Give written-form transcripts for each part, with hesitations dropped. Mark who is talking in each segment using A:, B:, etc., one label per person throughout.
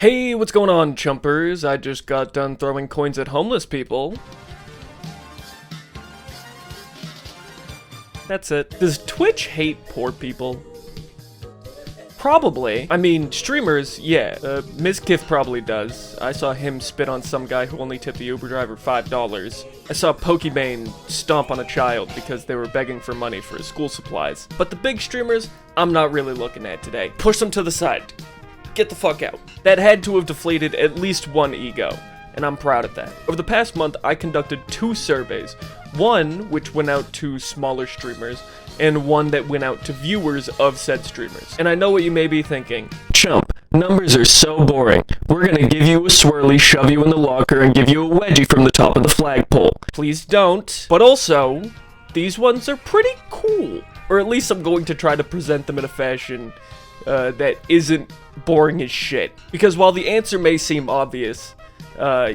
A: Hey, what's going on, chumpers? I just got done throwing coins at homeless people. That's it. Does Twitch hate poor people? Probably. I mean, streamers, yeah. Mizkif probably does. I saw him spit on some guy who only tipped the Uber driver $5. I saw Pokimane stomp on a child because they were begging for money for his school supplies. But the big streamers, I'm not really looking at today. Push them to the side. Get the fuck out. That had to have deflated at least one ego, and I'm proud of that. Over the past month, I conducted 2 surveys. One, which went out to smaller streamers, and one that went out to viewers of said streamers. And I know what you may be thinking. Chump, numbers are so boring. We're gonna give you a swirly, shove you in the locker, and give you a wedgie from the top of the flagpole. Please don't. But also, these ones are pretty cool. Or at least I'm going to try to present them in a fashion that isn't boring as shit. Because while the answer may seem obvious,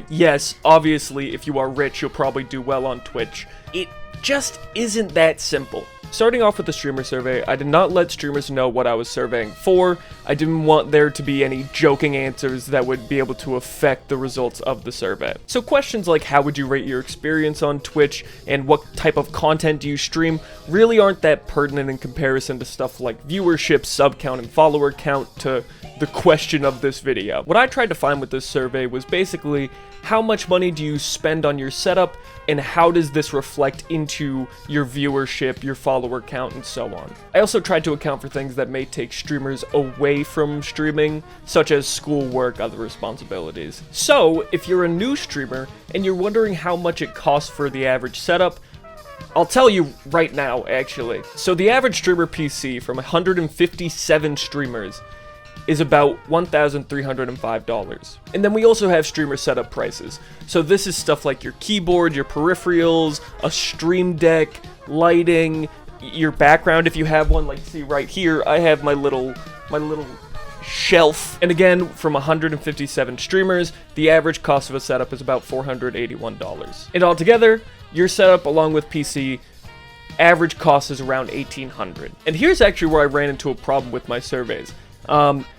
A: yes, obviously, if you are rich, you'll probably do well on Twitch. It just isn't that simple. Starting off with the streamer survey, I did not let streamers know what I was surveying for. I didn't want there to be any joking answers that would be able to affect the results of the survey. So questions like how would you rate your experience on Twitch and what type of content do you stream really aren't that pertinent in comparison to stuff like viewership, sub count, and follower count to the question of this video. What I tried to find with this survey was basically how much money do you spend on your setup and how does this reflect into your viewership, your follower count, and so on. I also tried to account for things that may take streamers away from streaming, such as schoolwork, other responsibilities. So, if you're a new streamer and you're wondering how much it costs for the average setup, I'll tell you right now, actually. So the average streamer PC from 157 streamers is about $1,305. And then we also have streamer setup prices. So this is stuff like your keyboard, your peripherals, a stream deck, lighting, your background if you have one. Like, see right here, I have my little shelf. And again, from 157 streamers, the average cost of a setup is about $481. And altogether, your setup along with PC average cost is around $1,800. And here's actually where I ran into a problem with my surveys.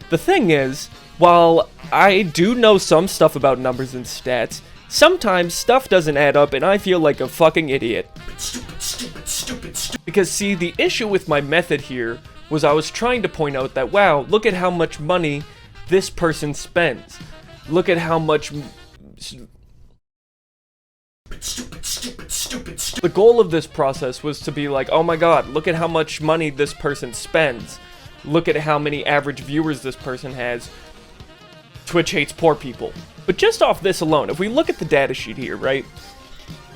A: The thing is, while I do know some stuff about numbers and stats, sometimes stuff doesn't add up and I feel like a fucking idiot. Stupid. Because see, the issue with my method here was I was trying to point out that, wow, look at how much money this person spends. Look at how much... The goal of this process was to be like, oh my god, look at how much money this person spends. Look at how many average viewers this person has. Twitch hates poor people. But just off this alone, if we look at the data sheet here, right?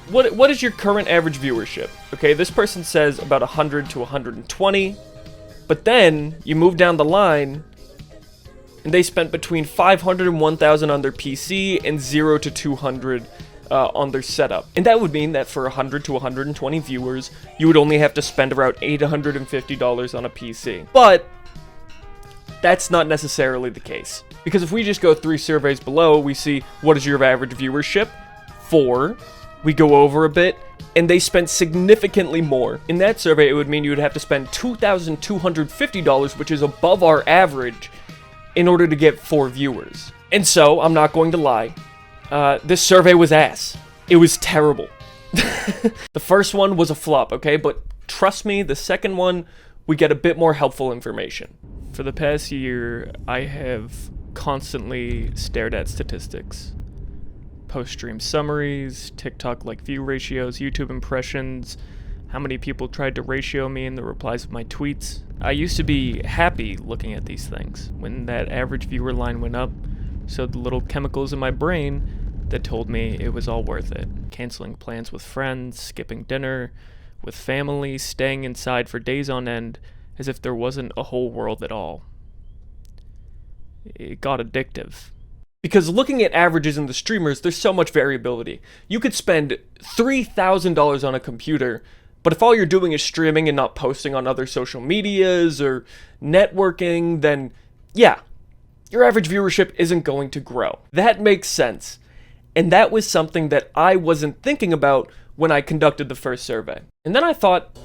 A: What is your current average viewership? Okay, this person says about 100 to 120. But then, you move down the line, and they spent between 500 and 1,000 on their PC, and 0 to 200 on their setup. And that would mean that for 100 to 120 viewers, you would only have to spend around $850 on a PC. But that's not necessarily the case. Because if we just go 3 surveys below, we see what is your average viewership? 4. We go over a bit, and they spent significantly more. In that survey, it would mean you would have to spend $2,250, which is above our average, in order to get 4 viewers. And so, I'm not going to lie, this survey was ass. It was terrible. The first one was a flop, okay? But trust me, the second one, we get a bit more helpful information. For the past year, I have constantly stared at statistics. Post-stream summaries, TikTok like view ratios, YouTube impressions, how many people tried to ratio me in the replies of my tweets. I used to be happy looking at these things. When that average viewer line went up, so the little chemicals in my brain that told me it was all worth it. Canceling plans with friends, skipping dinner with family, staying inside for days on end, as if there wasn't a whole world at all. It got addictive. Because looking at averages in the streamers, there's so much variability. You could spend $3,000 on a computer, but if all you're doing is streaming and not posting on other social medias or networking, then yeah, your average viewership isn't going to grow. That makes sense. And that was something that I wasn't thinking about when I conducted the first survey. And then I thought,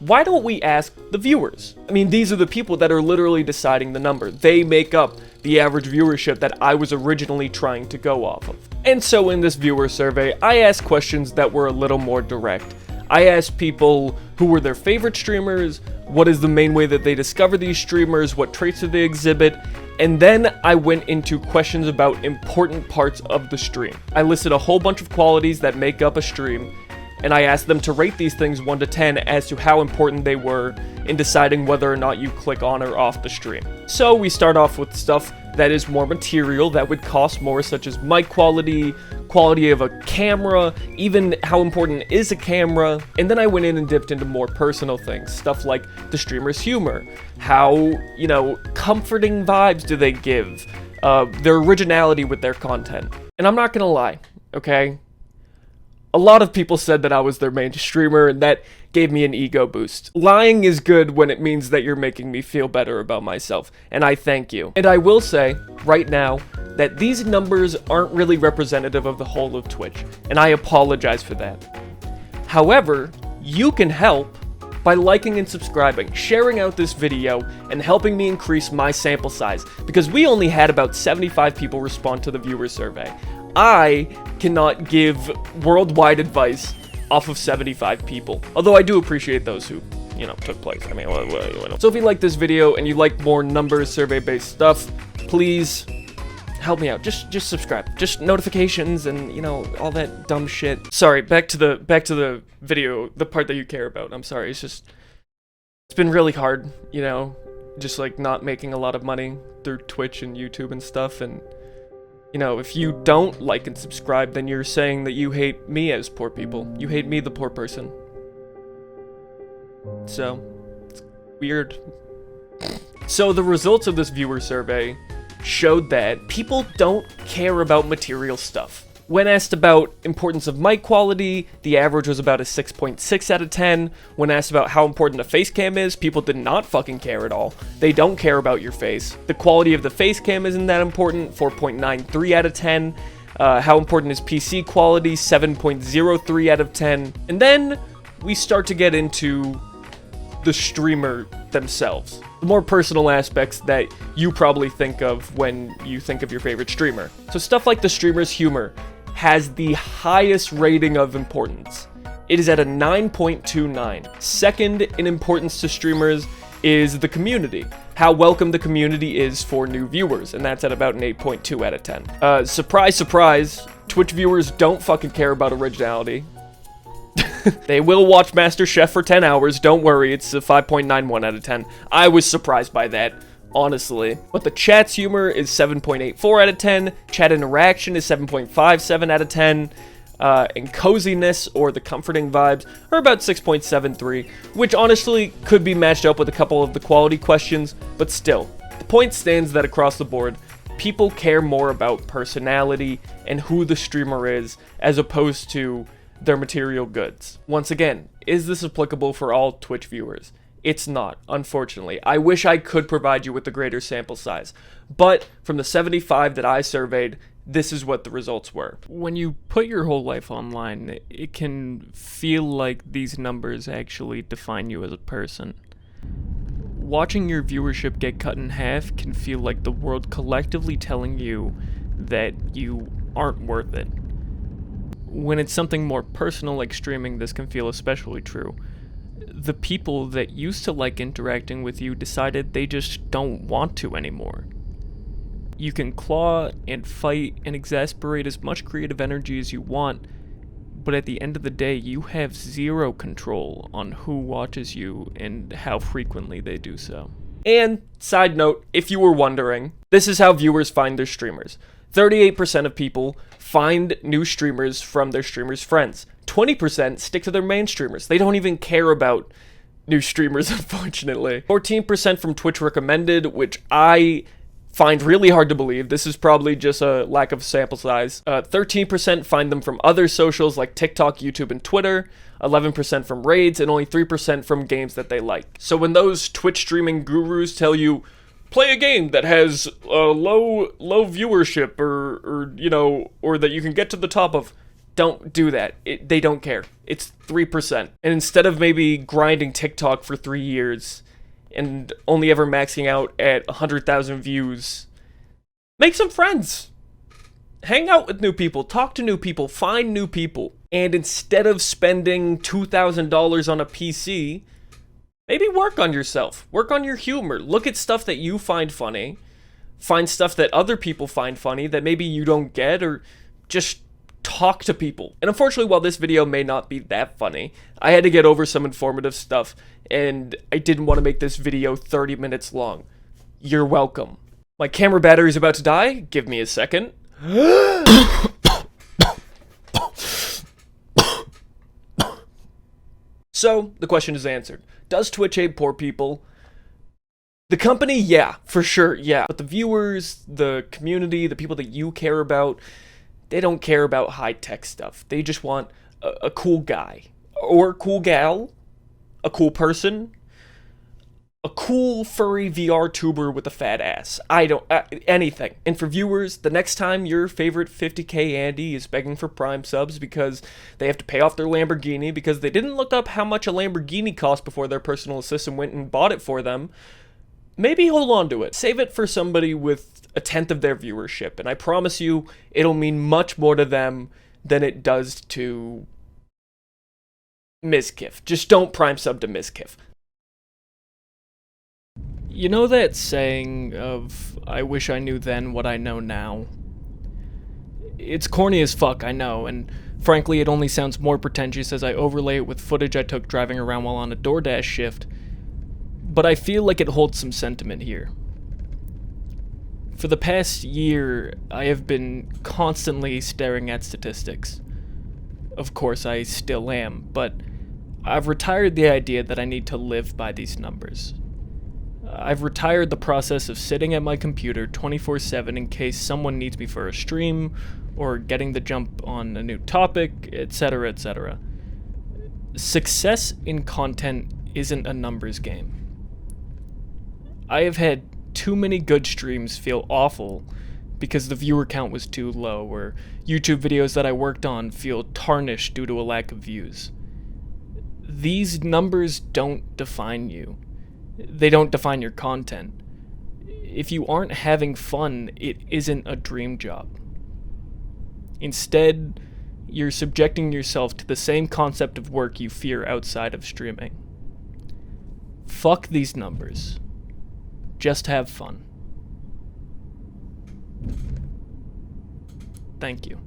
A: why don't we ask the viewers? I mean, these are the people that are literally deciding the number. They make up the average viewership that I was originally trying to go off of. And so in this viewer survey, I asked questions that were a little more direct. I asked people who were their favorite streamers, what is the main way that they discover these streamers, what traits do they exhibit, and then I went into questions about important parts of the stream. I listed a whole bunch of qualities that make up a stream, and I asked them to rate these things 1 to 10 as to how important they were in deciding whether or not you click on or off the stream. So we start off with stuff that is more material, that would cost more, such as mic quality, quality of a camera, even how important is a camera. And then I went in and dipped into more personal things, stuff like the streamer's humor, how, you know, comforting vibes do they give, their originality with their content. And I'm not gonna lie, okay? A lot of people said that I was their main streamer, and that gave me an ego boost. Lying is good when it means that you're making me feel better about myself, and I thank you. And I will say, right now, that these numbers aren't really representative of the whole of Twitch, and I apologize for that. However, you can help by liking and subscribing, sharing out this video, and helping me increase my sample size, because we only had about 75 people respond to the viewer survey. I cannot give worldwide advice off of 75 people. Although I do appreciate those who, you know, took place. I mean, so if you like this video and you like more numbers survey-based stuff, please help me out. Just subscribe. Just notifications and, you know, all that dumb shit. Sorry, back to the video, the part that you care about. I'm sorry. It's been really hard, you know, just like not making a lot of money through Twitch and YouTube and stuff, and you know, if you don't like and subscribe, then you're saying that you hate me as poor people. You hate me, the poor person. So, it's weird. So the results of this viewer survey showed that people don't care about material stuff. When asked about importance of mic quality, the average was about a 6.6 out of 10. When asked about how important a face cam is, people did not fucking care at all. They don't care about your face. The quality of the face cam isn't that important, 4.93 out of 10. How important is PC quality, 7.03 out of 10. And then we start to get into the streamer themselves. The more personal aspects that you probably think of when you think of your favorite streamer. So stuff like the streamer's humor has the highest rating of importance. It is at a 9.29. Second in importance to streamers is the community. How welcome the community is for new viewers, and that's at about an 8.2 out of 10. Surprise, surprise, Twitch viewers don't fucking care about originality. They will watch MasterChef for 10 hours, don't worry, it's a 5.91 out of 10. I was surprised by that, honestly. But the chat's humor is 7.84 out of 10, chat interaction is 7.57 out of 10, and coziness, or the comforting vibes, are about 6.73, which honestly could be matched up with a couple of the quality questions, but still. The point stands that across the board, people care more about personality and who the streamer is, as opposed to their material goods. Once again, is this applicable for all Twitch viewers? It's not, unfortunately. I wish I could provide you with a greater sample size, but from the 75 that I surveyed, this is what the results were. When you put your whole life online, it can feel like these numbers actually define you as a person. Watching your viewership get cut in half can feel like the world collectively telling you that you aren't worth it. When it's something more personal like streaming, this can feel especially true. The people that used to like interacting with you decided they just don't want to anymore. You can claw and fight and exasperate as much creative energy as you want, but at the end of the day, you have zero control on who watches you and how frequently they do so. And, side note, if you were wondering, this is how viewers find their streamers. 38% of people find new streamers from their streamers' friends. 20% stick to their main streamers. They don't even care about new streamers, unfortunately. 14% from Twitch recommended, which I find really hard to believe. This is probably just a lack of sample size. 13% find them from other socials like TikTok, YouTube, and Twitter. 11% from raids, and only 3% from games that they like. So when those Twitch streaming gurus tell you, play a game that has low viewership or you know, or that you can get to the top of, Don't do that. They don't care. It's 3%. And instead of maybe grinding TikTok for 3 years and only ever maxing out at 100,000 views, make some friends. Hang out with new people. Talk to new people. Find new people. And instead of spending $2,000 on a PC, maybe work on yourself. Work on your humor. Look at stuff that you find funny. Find stuff that other people find funny that maybe you don't get, or just talk to people. And unfortunately, while this video may not be that funny, I had to get over some informative stuff, and I didn't want to make this video 30 minutes long. You're welcome. My camera battery is about to die. Give me a second. So, the question is answered. Does Twitch hate poor people? The company, yeah, for sure, yeah. But the viewers, the community, the people that you care about, they don't care about high-tech stuff. They just want a cool guy. Or a cool gal. A cool person. A cool, furry VR tuber with a fat ass. Anything. And for viewers, the nenext time your favorite 50k Andy is begging for Prime subs because they have to pay off their Lamborghini because they didn't look up how much a Lamborghini cost before their personal assistant went and bought it for them, maybe hold on to it. Save it for somebody with a tenth of their viewership, and I promise you, it'll mean much more to them than it does to Mizkif. Just don't Prime sub to Mizkif. You know that saying of, I wish I knew then what I know now? It's corny as fuck, I know, and frankly it only sounds more pretentious as I overlay it with footage I took driving around while on a DoorDash shift, but I feel like it holds some sentiment here. For the past year, I have been constantly staring at statistics. Of course, I still am, but I've retired the idea that I need to live by these numbers. I've retired the process of sitting at my computer 24/7 in case someone needs me for a stream, or getting the jump on a new topic, etc., etc. Success in content isn't a numbers game. I have had too many good streams feel awful because the viewer count was too low, or YouTube videos that I worked on feel tarnished due to a lack of views. These numbers don't define you. They don't define your content. If you aren't having fun, it isn't a dream job. Instead, you're subjecting yourself to the same concept of work you fear outside of streaming. Fuck these numbers. Just have fun. Thank you.